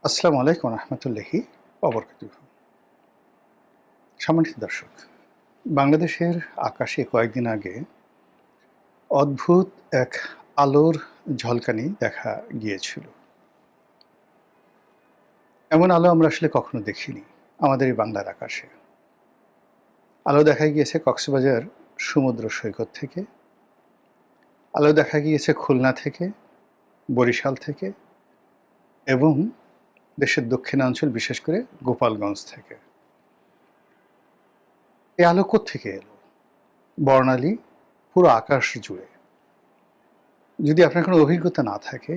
আসসালামু আলাইকুম রহমতুল্লাহি অবরকাতুহু। সম্মানিত দর্শক, বাংলাদেশের আকাশে কয়েকদিন আগে অদ্ভুত এক আলোর ঝলকানি দেখা গিয়েছিল। এমন আলো আমরা আসলে কখনো দেখিনি আমাদের এই বাংলার আকাশে। আলো দেখা গিয়েছে কক্সবাজার সমুদ্র সৈকত থেকে, আলো দেখা গিয়েছে খুলনা থেকে, বরিশাল থেকে এবং দেশের দক্ষিণাঞ্চল বিশেষ করে গোপালগঞ্জ থেকে। এই আলো কোত্থেকে এলো? বর্ণালী পুরো আকাশ জুড়ে। যদি আপনার কোনো অভিজ্ঞতা না থাকে,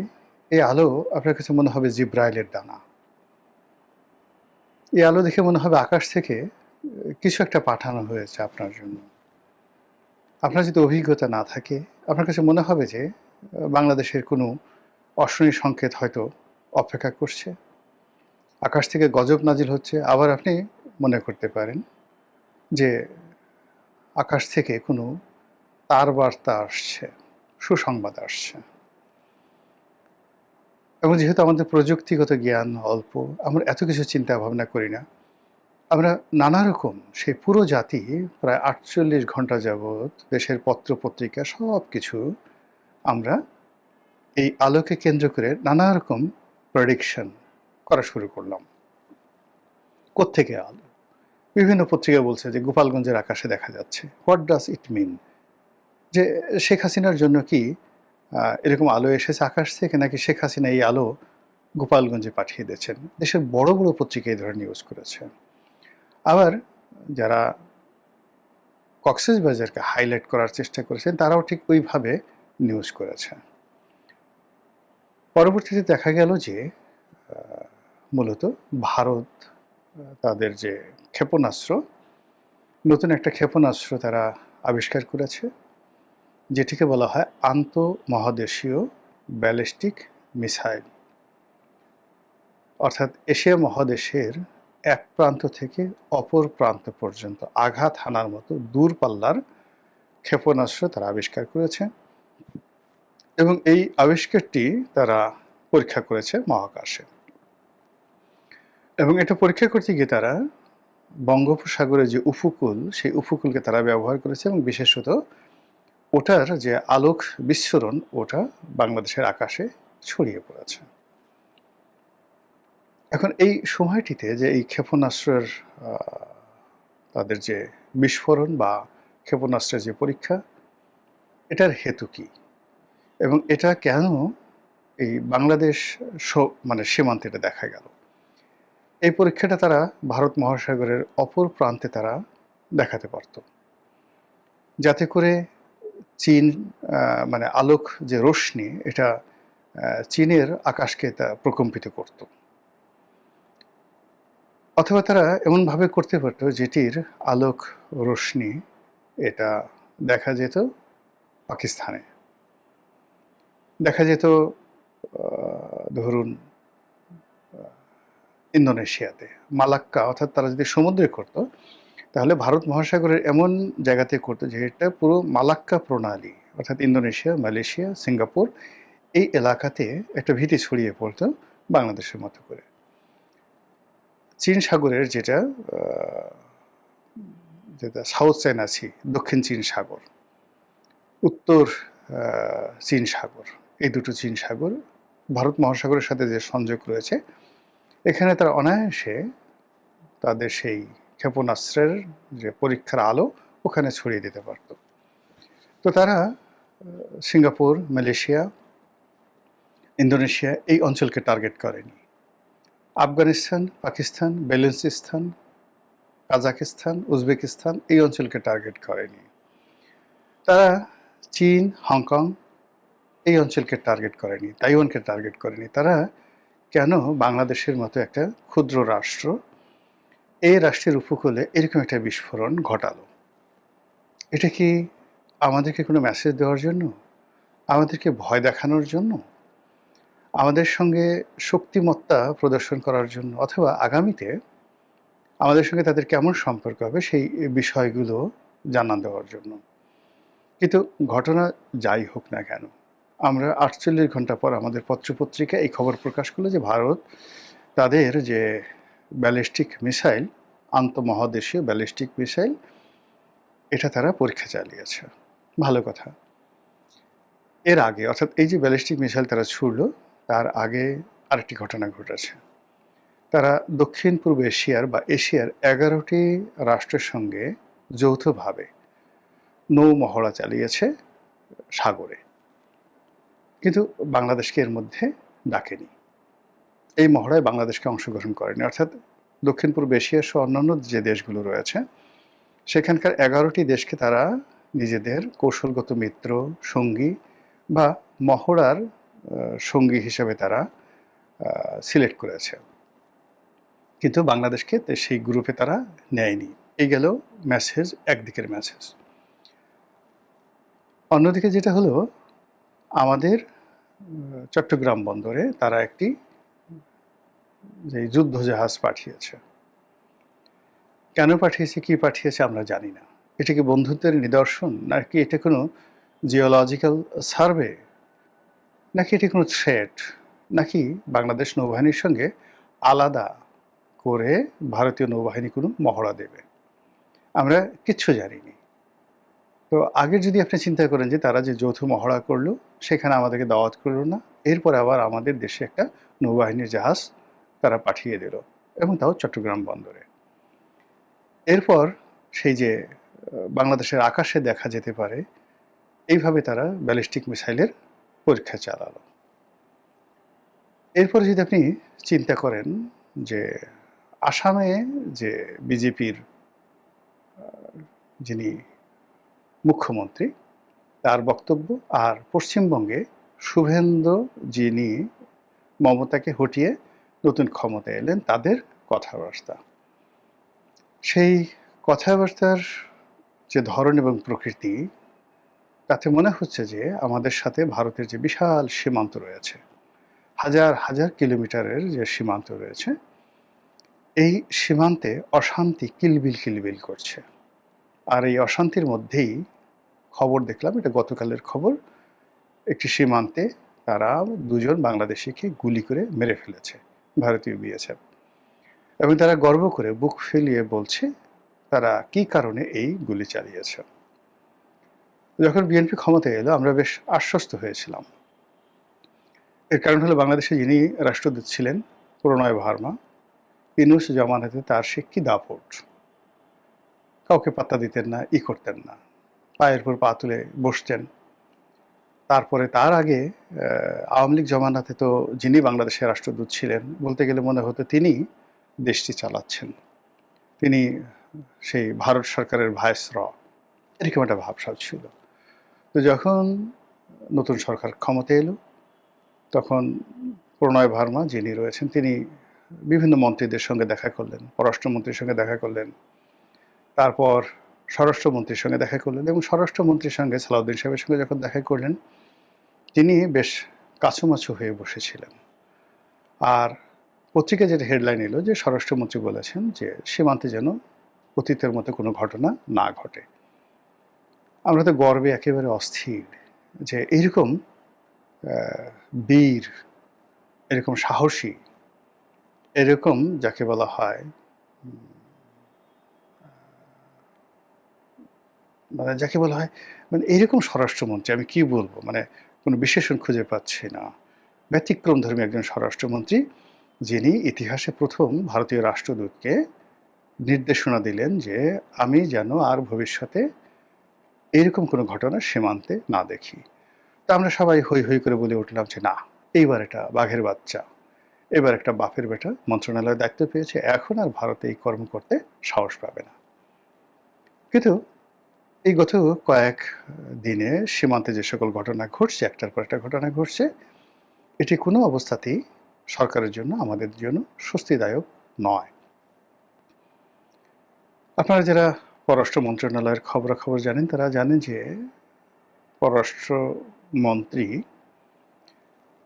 এই আলো আপনার কাছে মনে হবে জিব্রাইলের ডানা। এই আলো দেখে মনে হবে আকাশ থেকে কিছু একটা পাঠানো হয়েছে আপনার জন্য। আপনার যদি অভিজ্ঞতা না থাকে, আপনার কাছে মনে হবে যে বাংলাদেশের কোনো অশনি সংকেত হয়তো অপেক্ষা করছে। আকাশ থেকে গজব নাজিল হচ্ছে। আবার আপনি মনে করতে পারেন যে আকাশ থেকে কোনো তার বার্তা আসছে, সুসংবাদ আসছে। এবং যেহেতু আমাদের প্রযুক্তিগত জ্ঞান অল্প, আমরা এত কিছু চিন্তা ভাবনা করি না। আমরা নানা রকম সেই পুরো জাতি প্রায় ৪৮ ঘন্টা যাবৎ দেশের পত্র-পত্রিকা সবকিছু আমরা এই আলোকে কেন্দ্র করে নানা রকম প্রেডিকশন করা শুরু করলাম। কোত্থেকে আলো? বিভিন্ন পত্রিকা বলছে যে গোপালগঞ্জের আকাশে দেখা যাচ্ছে। হোয়াট ডাজ ইট মিন? যে শেখ হাসিনার জন্য কি এরকম আলো এসেছে আকাশ থেকে, নাকি শেখ হাসিনা এই আলো গোপালগঞ্জে পাঠিয়ে দিয়েছেন? দেশের বড় বড় পত্রিকা এই ধরনের নিউজ করেছে। আবার যারা কক্সবাজারকে হাইলাইট করার চেষ্টা করেছেন, তারাও ঠিক ওইভাবে নিউজ করেছে। পরবর্তীতে দেখা গেল যে মূলত ভারত তাদের যে ক্ষেপণাস্ত্র, নতুন একটা ক্ষেপণাস্ত্র তারা আবিষ্কার করেছে, যেটিকে বলা হয় আন্তঃমহাদেশীয় ব্যালিস্টিক মিসাইল। অর্থাৎ এশিয়া মহাদেশের এক প্রান্ত থেকে অপর প্রান্ত পর্যন্ত আঘাত হানার মতো দূরপাল্লার ক্ষেপণাস্ত্র তারা আবিষ্কার করেছে এবং এই আবিষ্কারটি তারা পরীক্ষা করেছে মহাকাশে। এবং এটা পরীক্ষা করতে গিয়ে তারা বঙ্গোপসাগরের যে উপকূল, সেই উপকূলকে তারা ব্যবহার করেছে এবং বিশেষত ওটার যে আলোক বিস্ফোরণ, ওটা বাংলাদেশের আকাশে ছড়িয়ে পড়েছে। এখন এই সময়টিতে যে এই ক্ষেপণাস্ত্রের তাদের যে বিস্ফোরণ বা ক্ষেপণাস্ত্রের যে পরীক্ষা, এটার হেতু কী এবং এটা কেন এই বাংলাদেশ মানে সীমান্তে এটা দেখা গেল? এই পরীক্ষাটা তারা ভারত মহাসাগরের অপর প্রান্তে তারা দেখাতে পারত, যাতে করে চীন মানে আলোক যে রশ্মি, এটা চীনের আকাশকে তা প্রকম্পিত করত। অথবা তারা এমনভাবে করতে পারত যেটির আলোক রশ্মি এটা দেখা যেত পাকিস্তানে, দেখা যেত ধরুন ইন্দোনেশিয়াতে, মালাক্কা, অর্থাৎ তারা যদি সমুদ্রে করত, তাহলে ভারত মহাসাগরের এমন জায়গাতে করতো যেটা পুরো মালাক্কা প্রণালী, অর্থাৎ ইন্দোনেশিয়া, মালয়েশিয়া, সিঙ্গাপুর, এই এলাকাতে একটা ভীতি ছড়িয়ে পড়তো বাংলাদেশের মতো করে। চীন সাগরের যেটা যেটা সাউথ চায়না সি, দক্ষিণ চীন সাগর, উত্তর চীন সাগর, এই দুটো চীন সাগর ভারত মহাসাগরের সাথে যে সংযোগ রয়েছে, এখানে তারা অনায়াসে তাদের সেই ক্ষেপণাস্ত্রের যে পরীক্ষার আলো ওখানে ছড়িয়ে দিতে পারত। তো তারা সিঙ্গাপুর, মালয়েশিয়া, ইন্দোনেশিয়া এই অঞ্চলকে টার্গেট করেনি। আফগানিস্তান, পাকিস্তান, বেলুচিস্তান, কাজাকিস্তান, উজবেকিস্তান এই অঞ্চলকে টার্গেট করেনি। তারা চীন, হংকং এই অঞ্চলকে টার্গেট করেনি, তাইওয়ানকে টার্গেট করেনি। তারা কেন বাংলাদেশের মতো একটা ক্ষুদ্র রাষ্ট্র, এই রাষ্ট্রের উপকূলে এরকম একটা বিস্ফোরণ ঘটালো? এটা কি আমাদেরকে কোনো মেসেজ দেওয়ার জন্য? আমাদেরকে ভয় দেখানোর জন্য? আমাদের সঙ্গে শক্তিমত্তা প্রদর্শন করার জন্য? অথবা আগামীতে আমাদের সঙ্গে তাদের কেমন সম্পর্ক হবে সেই বিষয়গুলো জানান দেওয়ার জন্য? কিন্তু ঘটনা যাই হোক না কেন, আমরা ৪৮ ঘন্টা পর আমাদের পত্রপত্রিকায় এই খবর প্রকাশ করলো যে ভারত তাদের যে ব্যালিস্টিক মিসাইল, আন্তঃমহাদেশীয় ব্যালিস্টিক মিসাইল, এটা তারা পরীক্ষা চালিয়েছে। ভালো কথা। এর আগে, অর্থাৎ এই যে ব্যালিস্টিক মিসাইল তারা ছুড়ল, তার আগে আরেকটি ঘটনা ঘটেছে। তারা দক্ষিণ পূর্ব এশিয়ার বা এশিয়ার 11টি রাষ্ট্রের সঙ্গে যৌথভাবে নৌ মহড়া চালিয়েছে সাগরে, কিন্তু বাংলাদেশকে এর মধ্যে ডাকেনি। এই মহড়ায় বাংলাদেশকে অংশগ্রহণ করেনি। অর্থাৎ দক্ষিণ পূর্ব এশিয়া সহ অন্যান্য যে দেশগুলো রয়েছে, সেখানকার 11টি দেশকে তারা নিজেদের কৌশলগত মিত্র, সঙ্গী বা মহড়ার সঙ্গী হিসেবে তারা সিলেক্ট করেছে, কিন্তু বাংলাদেশকে সেই গ্রুপে তারা নেয়নি। এই গেল মেসেজ, একদিকের মেসেজ। অন্যদিকে যেটা হলো, আমাদের চট্টগ্রাম বন্দরে তারা একটি যে যুদ্ধ জাহাজ পাঠিয়েছে। কেন পাঠিয়েছে, কি পাঠিয়েছে আমরা জানি না। এটা কি বন্ধুত্বের নিদর্শন, নাকি এটা কোনো জিওলজিক্যাল সার্ভে, নাকি এটি কোনো থ্রেট, নাকি বাংলাদেশ নৌবাহিনীর সঙ্গে আলাদা করে ভারতীয় নৌবাহিনী কোনো মহড়া দেবে, আমরা কিচ্ছু জানিনি। তো আগে যদি আপনি চিন্তা করেন যে তারা যে যৌথ মহড়া করলো, সেখানে আমাদেরকে দাওয়াত করলো না, এরপরে আবার আমাদের দেশে একটা নৌবাহিনীর জাহাজ তারা পাঠিয়ে দিল, এবং তাও চট্টগ্রাম বন্দরে। এরপর সেই যে বাংলাদেশের আকাশে দেখা যেতে পারে, এইভাবে তারা ব্যালিস্টিক মিসাইলের পরীক্ষা চালালো। এরপরে যদি আপনি চিন্তা করেন যে আসামে যে বিজেপির যিনি মুখ্যমন্ত্রী, তার বক্তব্য, আর পশ্চিমবঙ্গে শুভেন্দু যিনি মমতাকে হটিয়ে নতুন ক্ষমতা এলেন, তাদের কথাবার্তা, সেই কথাবার্তার যে ধরন এবং প্রকৃতি, তাতে মনে হচ্ছে যে আমাদের সাথে ভারতের যে বিশাল সীমান্ত রয়েছে, হাজার হাজার কিলোমিটারের যে সীমান্ত রয়েছে, এই সীমান্তে অশান্তি কিলবিল কিলবিল করছে। আর এই অশান্তির মধ্যেই খবর দেখলাম, এটা গতকালের খবর, একটি সীমান্তে তারা দুজন বাংলাদেশিকে গুলি করে মেরে ফেলেছে ভারতীয় বিএসএফ, এবং তারা গর্ব করে বুক ফেলিয়ে বলছে তারা কি কারণে এই গুলি চালিয়েছে। যখন বিএনপি ক্ষমতায় এলো, আমরা বেশ আশ্বস্ত হয়েছিলাম। এর কারণ হলো, বাংলাদেশে যিনি রাষ্ট্রদূত ছিলেন প্রণয় ভার্মা, ইউনূস জামানাতে তার সে কি দাপট, কাউকে পাত্তা দিতেন না, করতেন না, পায়ের পর পা তুলে বসতেন। তারপরে তার আগে আওয়ামী লীগ জমানাতে তো যিনি বাংলাদেশের রাষ্ট্রদূত ছিলেন, বলতে গেলে মনে হতো তিনি দেশটি চালাচ্ছেন, তিনি সেই ভারত সরকারের ভাইসর, এরকম একটা ভাবসাব ছিল। তো যখন নতুন সরকার ক্ষমতায় এলো, তখন প্রণয় ভার্মা যিনি রয়েছেন, তিনি বিভিন্ন মন্ত্রীদের সঙ্গে দেখা করলেন, পররাষ্ট্রমন্ত্রীর সঙ্গে দেখা করলেন, তারপর স্বরাষ্ট্রমন্ত্রীর সঙ্গে দেখা করলেন, এবং স্বরাষ্ট্রমন্ত্রীর সঙ্গে সালাউদ্দিন সাহেবের সঙ্গে যখন দেখা করলেন, তিনি বেশ কাছুমাছু হয়ে বসেছিলেন। আর পত্রিকায় যেটা হেডলাইন এলো যে স্বরাষ্ট্রমন্ত্রী বলেছেন যে সীমান্তে যেন অতীতের মতো কোনো ঘটনা না ঘটে। আমরা তো গর্বে একেবারে অস্থির যে এরকম বীর, এরকম সাহসী, এরকম যাকে বলা হয় মানে এরকম স্বরাষ্ট্রমন্ত্রী, আমি কি বলবো, মানে কোনো বিশেষণ খুঁজে পাচ্ছি না। ব্যতিক্রমধর্মী একজন স্বরাষ্ট্রমন্ত্রী, যিনি ইতিহাসে প্রথম ভারতীয় রাষ্ট্রদূতকে নির্দেশনা দিলেন যে আমি যেন আর ভবিষ্যতে এরকম কোনো ঘটনা সীমান্তে না দেখি। তা আমরা সবাই হৈ হৈ করে বলে উঠলাম যে না, এইবার এটা বাঘের বাচ্চা, এবার একটা বাপের বেটা মন্ত্রণালয়ের দায়িত্ব পেয়েছে, এখন আর ভারতে এই কর্ম করতে সাহস পাবে না। কিন্তু এই গত কয়েক দিনে সীমান্তে যে সকল ঘটনা ঘটছে, একটার পর একটা ঘটনা ঘটছে, এটি কোনো অবস্থাতেই সরকারের জন্য, আমাদের জন্য স্বস্তিদায়ক নয়। আপনারা যারা পররাষ্ট্র মন্ত্রণালয়ের খবরাখবর জানেন, তারা জানেন যে পররাষ্ট্রমন্ত্রী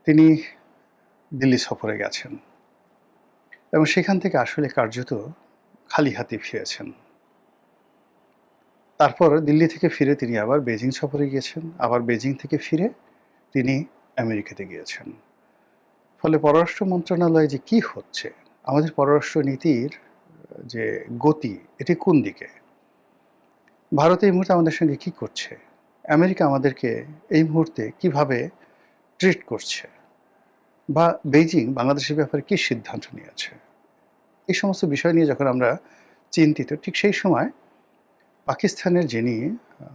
তিনি দিল্লি সফরে গেছেন, এবং সেখান থেকে আসলে কার্যত খালি হাতে ফিরেছেন। তারপর দিল্লি থেকে ফিরে তিনি আবার বেজিং সফরে গিয়েছেন, আবার বেজিং থেকে ফিরে তিনি আমেরিকাতে গিয়েছেন। ফলে পররাষ্ট্র মন্ত্রণালয়ে যে কি হচ্ছে, আমাদের পররাষ্ট্র নীতির যে গতি, এটি কোন দিকে? ভারত এই মুহূর্তে আমাদের সঙ্গে কি করছে? আমেরিকা আমাদেরকে এই মুহূর্তে কিভাবে ট্রিট করছে? বা বেইজিং বাংলাদেশের ব্যাপারে কি সিদ্ধান্ত নিয়েছে? এই সমস্ত বিষয় নিয়ে যখন আমরা চিন্তিত, ঠিক সেই সময় পাকিস্তানের যিনি আ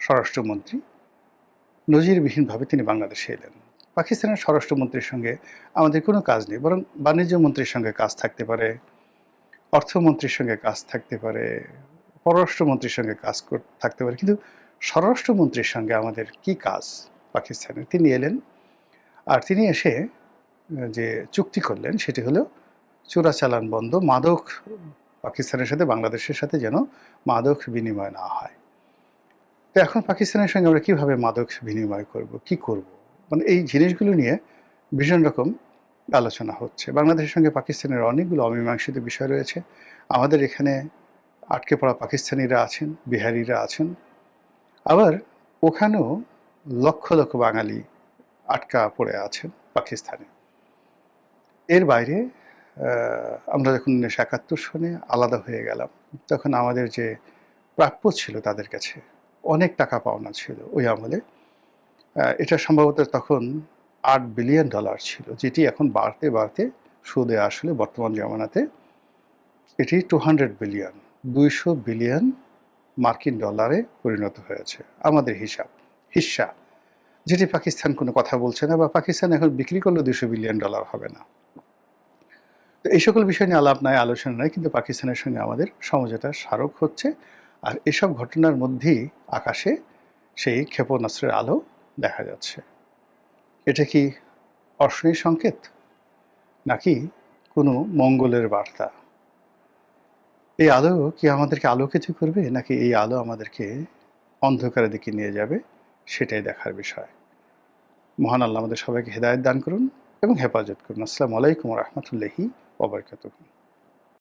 স্বরাষ্ট্রমন্ত্রী, নজিরবিহীনভাবে তিনি বাংলাদেশে এলেন। পাকিস্তানের স্বরাষ্ট্রমন্ত্রীর সঙ্গে আমাদের কোনো কাজ নেই, বরং বাণিজ্য মন্ত্রীর সঙ্গে কাজ থাকতে পারে, অর্থমন্ত্রীর সঙ্গে কাজ থাকতে পারে, পররাষ্ট্রমন্ত্রীর সঙ্গে কাজ থাকতে পারে। কিন্তু স্বরাষ্ট্রমন্ত্রীর সঙ্গে আমাদের কি কাজ পাকিস্তানের? তিনি এলেন, আর তিনি এসে যে চুক্তি করলেন সেটি হলো চোরাচালান বন্ধ, মাদক পাকিস্তানের সাথে বাংলাদেশের সাথে যেন মাদক বিনিময় না হয়। তো এখন পাকিস্তানের সঙ্গে আমরা কিভাবে মাদক বিনিময় করব, কি করব? মানে এই জিনিসগুলো নিয়ে ভীষণ রকম আলোচনা হচ্ছে। বাংলাদেশের সঙ্গে পাকিস্তানের অনেকগুলো অমীমাংসিত বিষয় রয়েছে। আমাদের এখানে আটকে পড়া পাকিস্তানিরা আছেন, বিহারিরা আছেন। আবার ওখানেও লক্ষ লক্ষ বাঙালি আটকা পড়ে আছেন পাকিস্তানে। এর বাইরে আমরা যখন ১৯৭১ সনে আলাদা হয়ে গেলাম, তখন আমাদের যে প্রাপ্য ছিল তাদের কাছে, অনেক টাকা পাওনা ছিল ওই আমলে। এটা সম্ভবত তখন $৮ বিলিয়ন ছিল, যেটি এখন বাড়তে বাড়তে সুদে আসলে বর্তমান জামানাতে এটি 200 বিলিয়ন, ২০০ বিলিয়ন মার্কিন ডলারে পরিণত হয়েছে আমাদের হিস্সা, যেটি পাকিস্তান কোনো কথা বলছে না, বা পাকিস্তান এখন বিক্রি করলে $২০০ বিলিয়ন হবে না। তো এই সকল বিষয় নিয়ে আলাপ নাই, আলোচনা নাই, কিন্তু পাকিস্তানের সঙ্গে আমাদের সমঝোতা স্মারক হচ্ছে। আর এসব ঘটনার মধ্যেই আকাশে সেই ক্ষেপণাস্ত্রের আলো দেখা যাচ্ছে। এটা কি অশনির সংকেত, নাকি কোনো মঙ্গলের বার্তা? এই আলো কি আমাদেরকে আলোকিত করবে, নাকি এই আলো আমাদেরকে অন্ধকারের দিকে নিয়ে যাবে? সেটাই দেখার বিষয়। মহান আল্লাহ আমাদের সবাইকে হেদায়েত দান করুন এবং হেফাজত করুন। আসসালামু আলাইকুম ওয়া রাহমাতুল্লাহি ওয়া বারাকাতুহু।